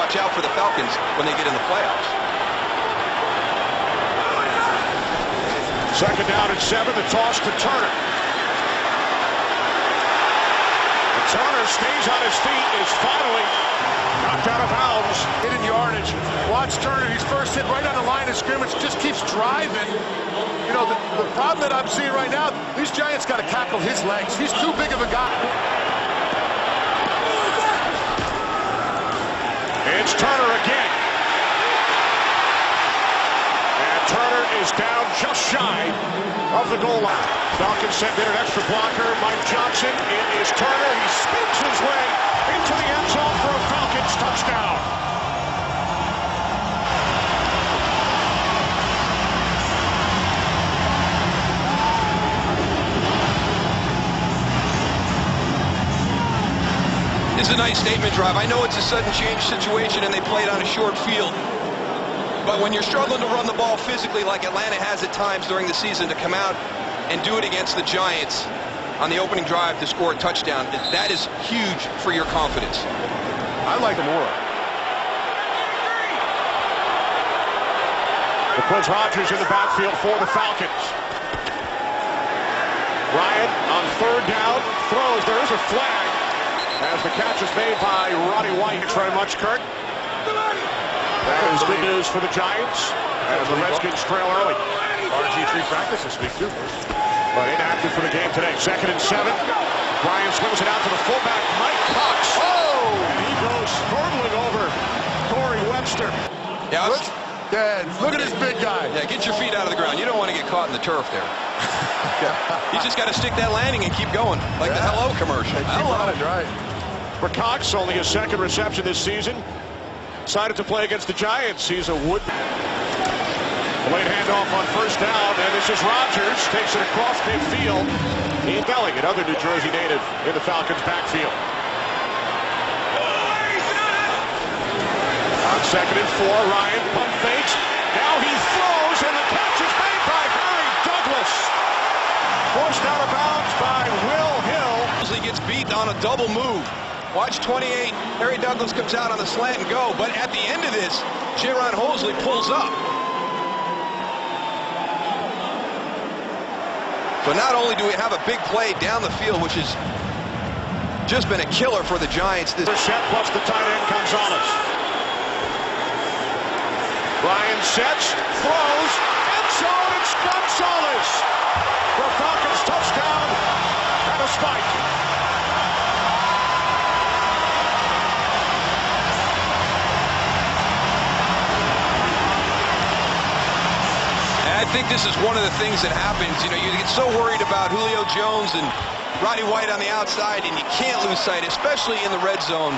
watch out for the Falcons when they get in the playoffs. Second down and 7, the toss to Turner. And Turner stays on his feet, is finally knocked out of bounds. Hidden yardage. Watch Turner, he's first hit right on the line of scrimmage, just keeps driving. You know, the problem that I'm seeing right now, these Giants got to tackle his legs. He's too big of a guy. It's Turner again. And Turner is down just shy of the goal line. Falcons send in an extra blocker. Mike Johnson. It is Turner. He spins his way into the end zone for a Falcons touchdown. It's a nice statement drive. I know it's a sudden change situation and they played on a short field. But when you're struggling to run the ball physically like Atlanta has at times during the season, to come out and do it against the Giants on the opening drive to score a touchdown, that is huge for your confidence. I like him more. Because Rodgers in the backfield for the Falcons. Ryan on third down throws. There is a flag as the catch is made by Roddy White. Thanks very much, Kurt. That is good news for the Giants as the Redskins trail early. RG3 practice this week, too. But inactive for the game today. Second and 7. Brian swings it out to the fullback, Mike Cox. Oh! And he goes hurdling over Corey Webster. Yeah, Look at this big guy. Yeah, get your feet out of the ground. You don't want to get caught in the turf there. You just got to stick that landing and keep going, like the Hello commercial. Hello. Right. For Cox, only his second reception this season. Decided to play against the Giants. He's a wood. Late handoff on first down, and this is Rodgers. Takes it across midfield. Ian Belling, another New Jersey native in the Falcons' backfield. On second and 4, Ryan pump fakes. Now he throws, and the catch is made by Harry Douglas. Forced out of bounds by Will Hill. He gets beat on a double move. Watch 28. Harry Douglas comes out on the slant and go. But at the end of this, Jaron Hosley pulls up. So not only do we have a big play down the field, which has just been a killer for the Giants. This set plus the tight end Gonzalez. Ryan sets, throws, end zone, it's Gonzalez. For Falcons touchdown and a spike. I think this is one of the things that happens. You know, you get so worried about Julio Jones and Roddy White on the outside, and you can't lose sight, especially in the red zone,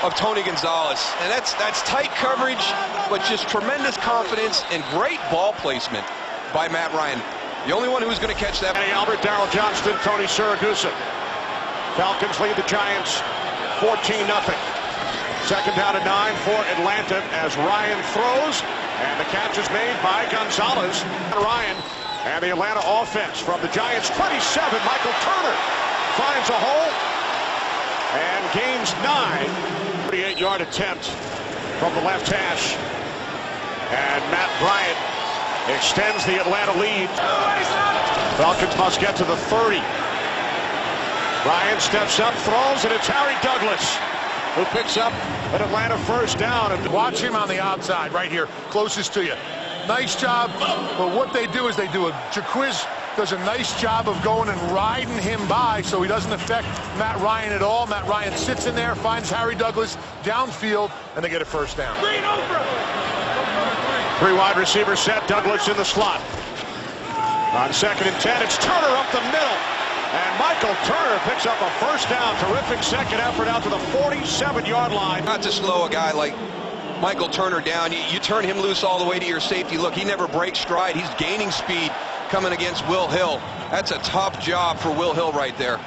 of Tony Gonzalez. And that's tight coverage, but just tremendous confidence and great ball placement by Matt Ryan. The only one who's going to catch that. Danny Albert, Darryl Johnston, Tony Siragusa. Falcons lead the Giants 14-0. Second down and 9 for Atlanta as Ryan throws. And the catch is made by Gonzalez. Ryan and the Atlanta offense from the Giants 27. Michael Turner finds a hole and gains 9. 38-yard attempt from the left hash. And Matt Bryant extends the Atlanta lead. Falcons must get to the 30. Ryan steps up, throws, and it's Harry Douglas who picks up an Atlanta first down. And watch him on the outside right here, closest to you. Nice job. But what they do is Jaquiz does a nice job of going and riding him by so he doesn't affect Matt Ryan at all. Matt Ryan sits in there, finds Harry Douglas downfield, and they get a first down. Three wide receiver set, Douglas in the slot. On second and 10, it's Turner up the middle. And Michael Turner picks up a first down. Terrific second effort out to the 47-yard line. Not to slow a guy like Michael Turner down. You turn him loose all the way to your safety. Look, he never breaks stride. He's gaining speed coming against Will Hill. That's a tough job for Will Hill right there.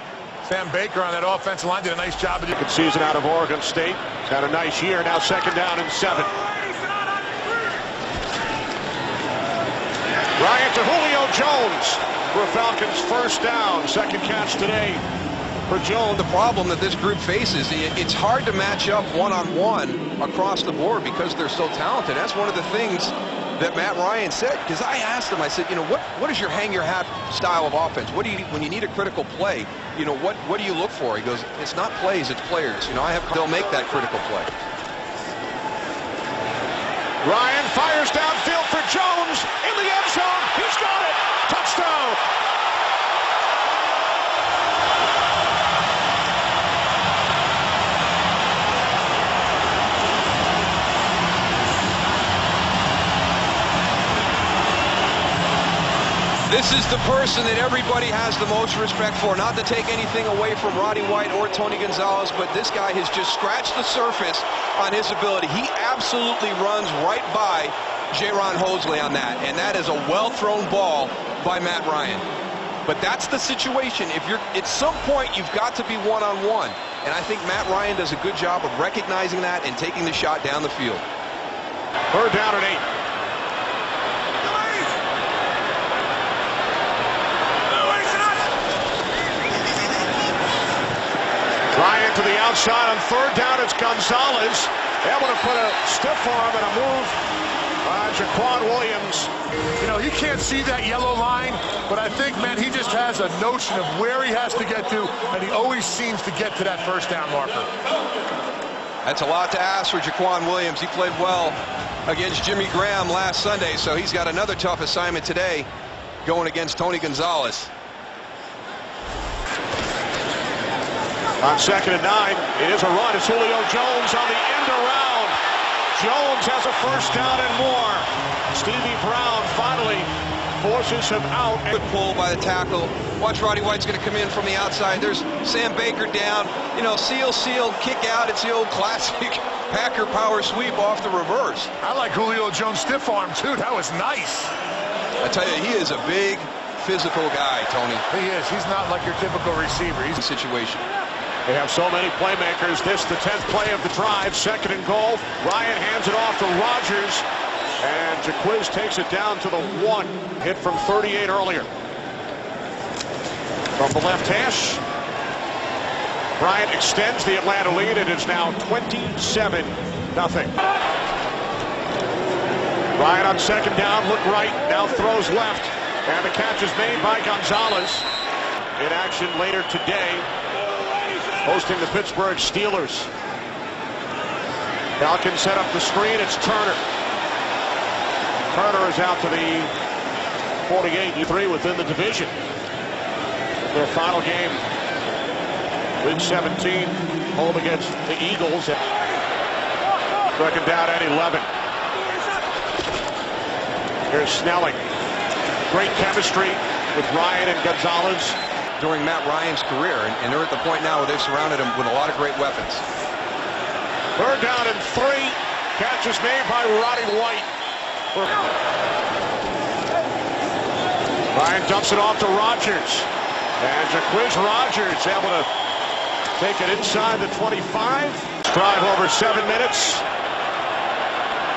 Sam Baker on that offensive line did a nice job. Good season out of Oregon State. He's had a nice year. Now second down and 7. Ryan to Julio Jones for Falcons first down. Second catch today for Jones. The problem that this group faces, it's hard to match up one-on-one across the board because they're so talented. That's one of the things that Matt Ryan said, because I asked him, I said, you know, what is your hang-your-hat style of offense? What do you, when you need a critical play, you know, what do you look for? He goes, it's not plays, it's players. You know, they'll make that critical play. Ryan fires downfield for Jones in the end zone. He's got it. Touchdown. This is the person that everybody has the most respect for. Not to take anything away from Roddy White or Tony Gonzalez, but this guy has just scratched the surface on his ability. He absolutely runs right by Jaron Hosley on that, and that is a well-thrown ball by Matt Ryan. But that's the situation. If you're at some point, you've got to be one-on-one, and I think Matt Ryan does a good job of recognizing that and taking the shot down the field. Third down and 8. Ryan to the outside on third down. It's Gonzalez able to put a stiff arm and a move on Jaquan Williams. You know, he can't see that yellow line, but I think, man, he just has a notion of where he has to get to, and he always seems to get to that first down marker. That's a lot to ask for Jaquan Williams. He played well against Jimmy Graham last Sunday, so he's got another tough assignment today going against Tony Gonzalez. On 2nd and 9, it is a run. It's Julio Jones on the end around. Jones has a first down and more. Stevie Brown finally forces him out. Good pull by the tackle. Watch, Roddy White's going to come in from the outside. There's Sam Baker down. You know, seal, kick out. It's the old classic Packer power sweep off the reverse. I like Julio Jones' stiff arm, too. That was nice. I tell you, he is a big, physical guy, Tony. He is. He's not like your typical receiver. He's a situation. They have so many playmakers. This, the 10th play of the drive. 2nd and goal. Ryan hands it off to Rodgers. And Jaquiz takes it down to the 1. Hit from 38 earlier. From the left hash. Bryant extends the Atlanta lead. It is now 27-0. Ryan on 2nd down. Look right. Now throws left. And the catch is made by Gonzalez. In action later today, hosting the Pittsburgh Steelers. Falcons set up the screen. It's Turner. Turner is out to the 48-3 within the division. Their final game, week 17, home against the Eagles. 2nd down and 11. Here's Snelling. Great chemistry with Ryan and Gonzalez During Matt Ryan's career, and they're at the point now where they've surrounded him with a lot of great weapons. 3rd down and 3. Catch is made by Roddy White. Ryan dumps it off to Rodgers. And Jaquiz Rodgers able to take it inside the 25. Drive over 7 minutes.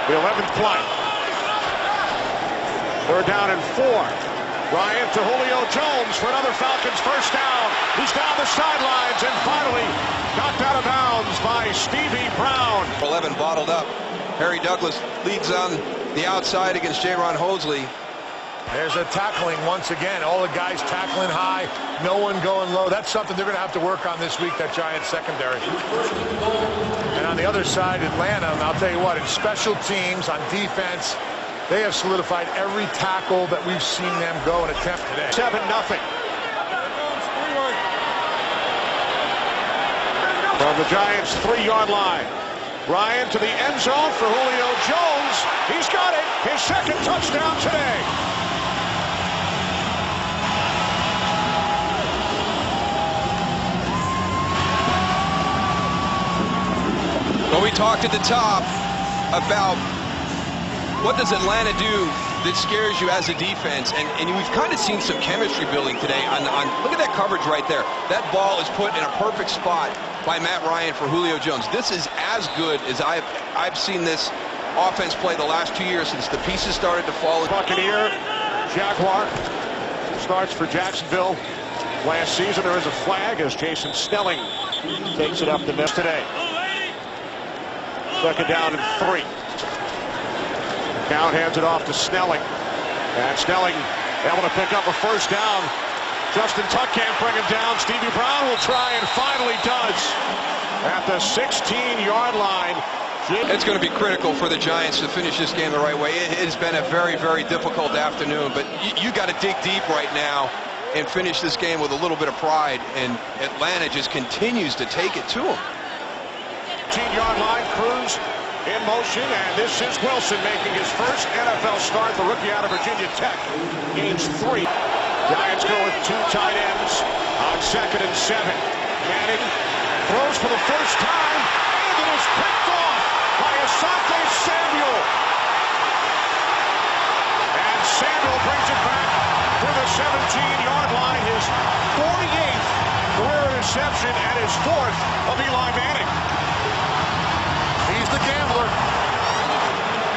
The 11th play. 3rd down and 4. Ryan to Julio Jones for another Falcons first down. He's down the sidelines and finally knocked out of bounds by Stevie Brown. 11 bottled up. Harry Douglas leads on the outside against Jaron Hosley. There's a tackling once again. All the guys tackling high, no one going low. That's something they're going to have to work on this week, that Giants secondary. And on the other side, Atlanta, I'll tell you what, in special teams, on defense, they have solidified every tackle that we've seen them go and attempt today. 7-0. From the Giants' 3-yard line. Ryan to the end zone for Julio Jones. He's got it. His 2nd touchdown today. Well, we talked at the top about what does Atlanta do that scares you as a defense, and we've kind of seen some chemistry building today. Look at that coverage right there. That ball is put in a perfect spot by Matt Ryan for Julio Jones. This is as good as I've seen this offense play the last 2 years since the pieces started to fall. Buccaneer, Jaguar starts for Jacksonville. last season. There is a flag as Jason Snelling takes it up the middle today. Second down and 3. Count hands it off to Snelling. And Snelling able to pick up a first down. Justin Tuck can't bring him down. Stevie Brown will try and finally does. At the 16-yard line. It's going to be critical for the Giants to finish this game the right way. It has been a very, very difficult afternoon, but you got to dig deep right now and finish this game with a little bit of pride, and Atlanta just continues to take it to them. 15-yard line, Cruz in motion, and this is Wilson making his first NFL start, the rookie out of Virginia Tech. Gains 3. Giants go with 2 tight ends on 2nd and 7. Manning throws for the first time, and it is picked off by Asante Samuel. And Samuel brings it back to the 17-yard line, his 48th career interception and his 4th of Eli Manning. He's the gambler.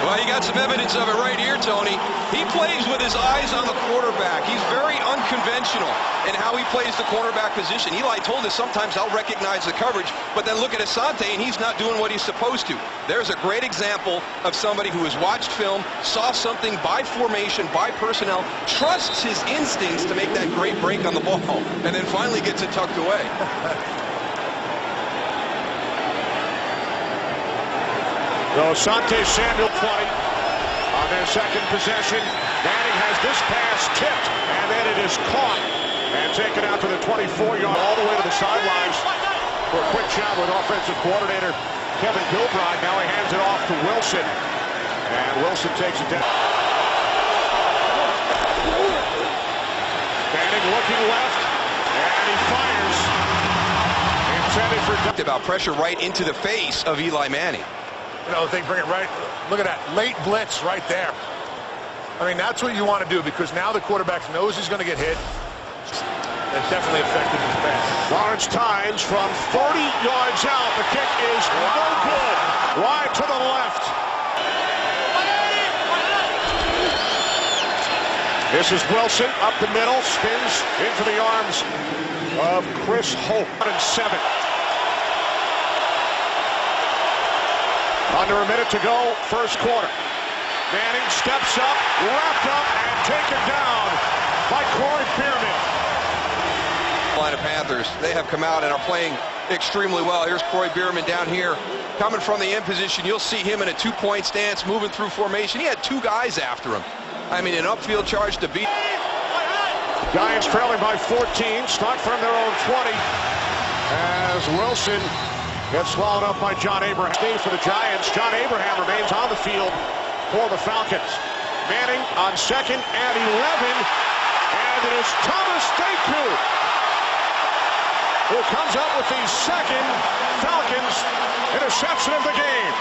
Well, you got some evidence of it right here, Tony. He plays with his eyes on the quarterback. He's very unconventional in how he plays the cornerback position. Eli told us sometimes I'll recognize the coverage, but then look at Asante and he's not doing what he's supposed to. There's a great example of somebody who has watched film, saw something by formation, by personnel, trusts his instincts to make that great break on the ball, and then finally gets it tucked away. So Asante Samuel 20 on their second possession. Manning has this pass tipped, and then it is caught and taken out to the 24-yard, all the way to the sidelines for a quick shot with offensive coordinator Kevin Gilbride. Now he hands it off to Wilson, and Wilson takes it down. Manning looking left, and he fires. Intended for About pressure right into the face of Eli Manning. You know, they bring it right. Look at that late blitz right there. I mean, that's what you want to do, because now the quarterback knows he's going to get hit. It definitely affected his pass. Lawrence Tynes from 30 yards out. The kick is no good. Wide to the left. This is Wilson up the middle, spins into the arms of Chris Hope. 7. Under a minute to go, first quarter. Manning steps up, wrapped up, and taken down by Corey Bierman. Carolina Panthers, they have come out and are playing extremely well. Here's Corey Bierman down here, coming from the end position. You'll see him in a 2-point stance, moving through formation. He had 2 guys after him. I mean, an upfield charge to beat. Giants trailing by 14, start from their own 20, as Wilson gets swallowed up by John Abraham. Stays for the Giants. John Abraham remains on the field for the Falcons. Manning on 2nd and 11, and it is Thomas Deku who comes up with the 2nd Falcons interception of the game.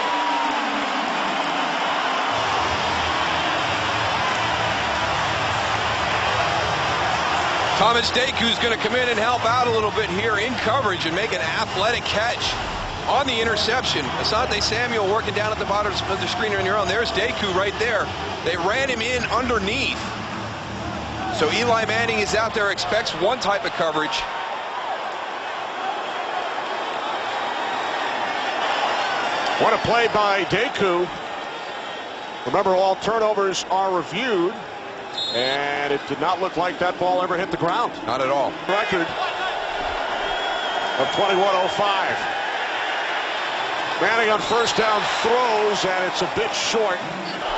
Thomas Deku is going to come in and help out a little bit here in coverage and make an athletic catch on the interception. Asante Samuel working down at the bottom of the screen on your own. There's Deku right there. They ran him in underneath. So Eli Manning is out there, expects one type of coverage. What a play by Deku. Remember, all turnovers are reviewed, and it did not look like that ball ever hit the ground. Not at all. Record of 21:05. Manning on first down throws, and it's a bit short.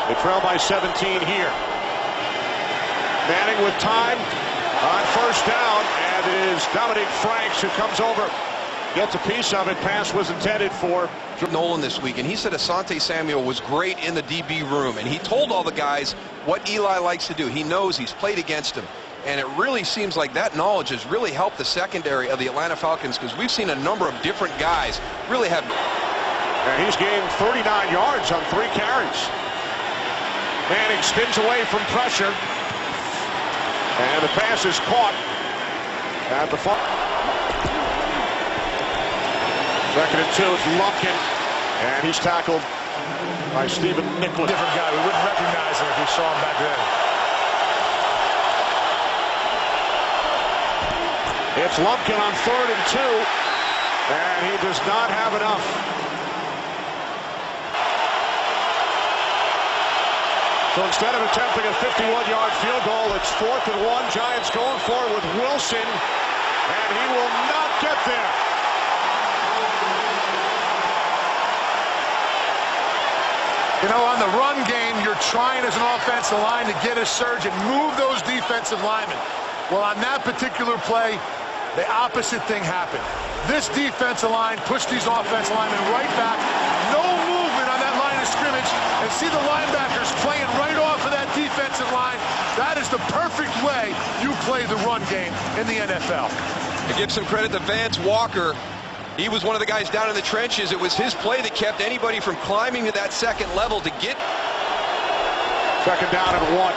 They trail by 17 here. Manning with time on first down, and it is Dominic Franks who comes over, gets a piece of it. Pass was intended for Nolan this week, and he said Asante Samuel was great in the DB room, and he told all the guys what Eli likes to do. He knows, he's played against him, and it really seems like that knowledge has really helped the secondary of the Atlanta Falcons, because we've seen a number of different guys really have. And he's gained 39 yards on 3 carries. Manning spins away from pressure, and the pass is caught at the far. 2nd and 2, it's Lumpkin, and he's tackled by Stephen Nicholas. Different guy. We wouldn't recognize him if we saw him back then. It's Lumpkin on 3rd and 2, and he does not have enough. So instead of attempting a 51-yard field goal, it's 4th and 1. Giants going for it with Wilson, and he will not get there. You know, on the run game, you're trying as an offensive line to get a surge and move those defensive linemen. Well, on that particular play, the opposite thing happened. This defensive line pushed these offensive linemen right back. No movement on that line of scrimmage. And see the linebackers playing right off of that defensive line. That is the perfect way you play the run game in the NFL. To give some credit to Vance Walker. He was one of the guys down in the trenches. It was his play that kept anybody from climbing to that second level to get. 2nd down and 1.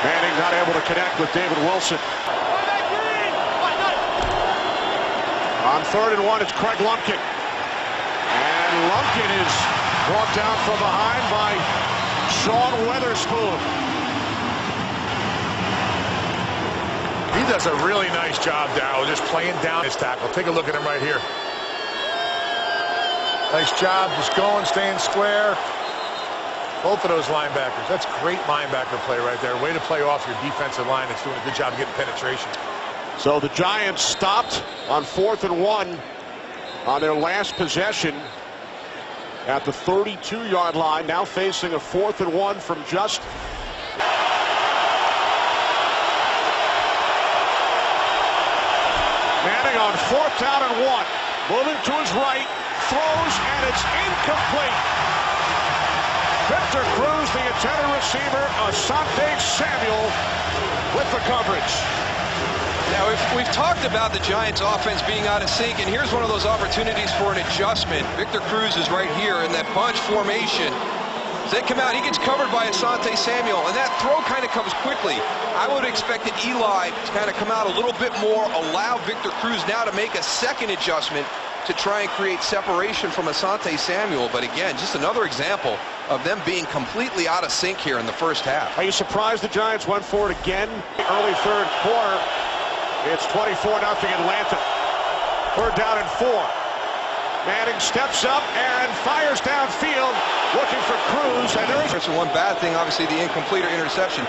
Manning not able to connect with David Wilson. On 3rd and 1, it's Craig Lumpkin. And Lumpkin is brought down from behind by Sean Weatherspoon. He does a really nice job, Darryl, just playing down his tackle. Take a look at him right here. Nice job, just going, staying square. Both of those linebackers. That's great linebacker play right there. Way to play off your defensive line. It's doing a good job of getting penetration. So the Giants stopped on 4th and 1 on their last possession at the 32-yard line. Now facing a 4th and 1 from just. Manning on 4th down and 1. Moving to his right. Throws, and it's incomplete. Victor Cruz, the intended receiver. Asante Samuel with the coverage. Now, we've talked about the Giants' offense being out of sync, and here's one of those opportunities for an adjustment. Victor Cruz is right here in that bunch formation. As they come out, he gets covered by Asante Samuel, and that throw kind of comes quickly. I would have expected Eli to kind of come out a little bit more, allow Victor Cruz now to make a second adjustment to try and create separation from Asante Samuel. But again, just another example of them being completely out of sync here in the first half. Are you surprised the Giants went for it again? Early 3rd quarter, it's 24-0 Atlanta. 3rd down and 4. Manning steps up and fires downfield, looking for Cruz, and there is one bad thing, obviously, the incomplete or interception.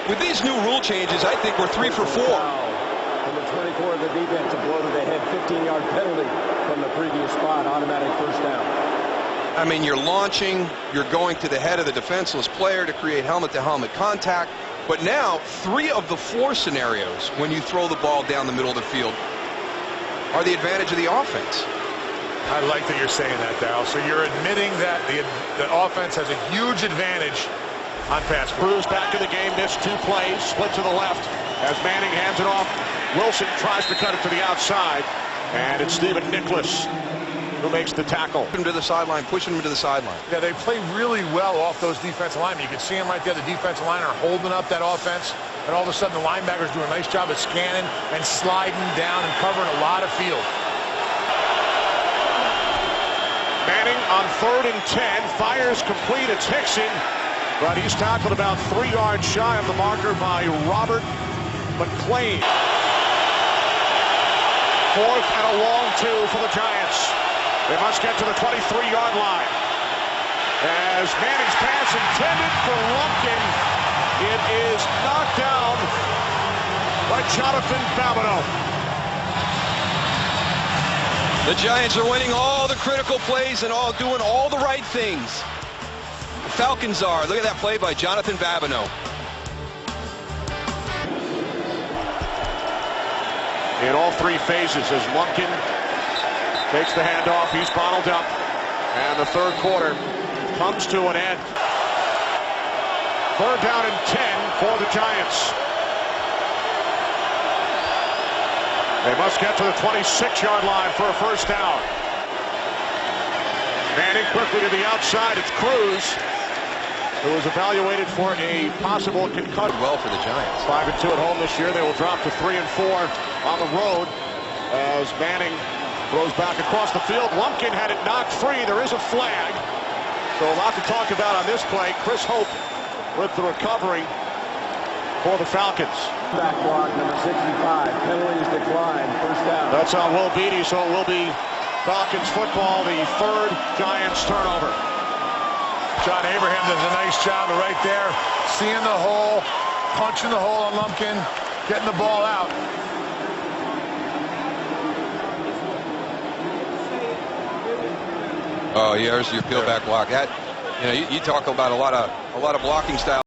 With these new rule changes, I think we're 3 for 4. And the 24 of the defense to blow to the head, 15-yard penalty from the previous spot, automatic 1st down. I mean, you're launching, you're going to the head of the defenseless player to create helmet-to-helmet contact, but now 3 of the 4 scenarios when you throw the ball down the middle of the field are the advantage of the offense. I like that you're saying that, Darryl. So you're admitting that the offense has a huge advantage on pass. Cruz back in the game, missed 2 plays, split to the left as Manning hands it off. Wilson tries to cut it to the outside, and it's Stephen Nicholas who makes the tackle. Pushing him to the sideline, pushing him to the sideline. Yeah, they play really well off those defensive linemen. You can see them right there. The defensive line are holding up that offense, and all of a sudden the linebackers do a nice job of scanning and sliding down and covering a lot of field. Manning on 3rd and 10, fires complete. It's Hickson, but he's tackled about 3 yards shy of the marker by Robert McClain. 4th and a long 2 for the Giants. They must get to the 23-yard line. As Manning's pass intended for Lumpkin, it is knocked down by Jonathan Babineau. The Giants are winning all the critical plays and doing all the right things. The Falcons are. Look at that play by Jonathan Babineau. In all 3 phases as Lumpkin takes the handoff, he's bottled up, and the 3rd quarter comes to an end. 3rd down and 10 for the Giants. They must get to the 26-yard line for a 1st down. Manning quickly to the outside. It's Cruz, who was evaluated for a possible concussion. Well for the Giants. 5-2 at home this year. They will drop to 3-4 on the road as Manning throws back across the field. Lumpkin had it knocked free. There is a flag. So a lot to talk about on this play. Chris Hope with the recovery. for the Falcons. Back block, number 65. Penalties decline. First down. That's on Will Beatty, so it will be Falcons football, the third Giants turnover. John Abraham does a nice job right there, seeing the hole, punching the hole on Lumpkin, getting the ball out. Oh, here's your peel back block. That, you know, you talk about a lot of blocking style.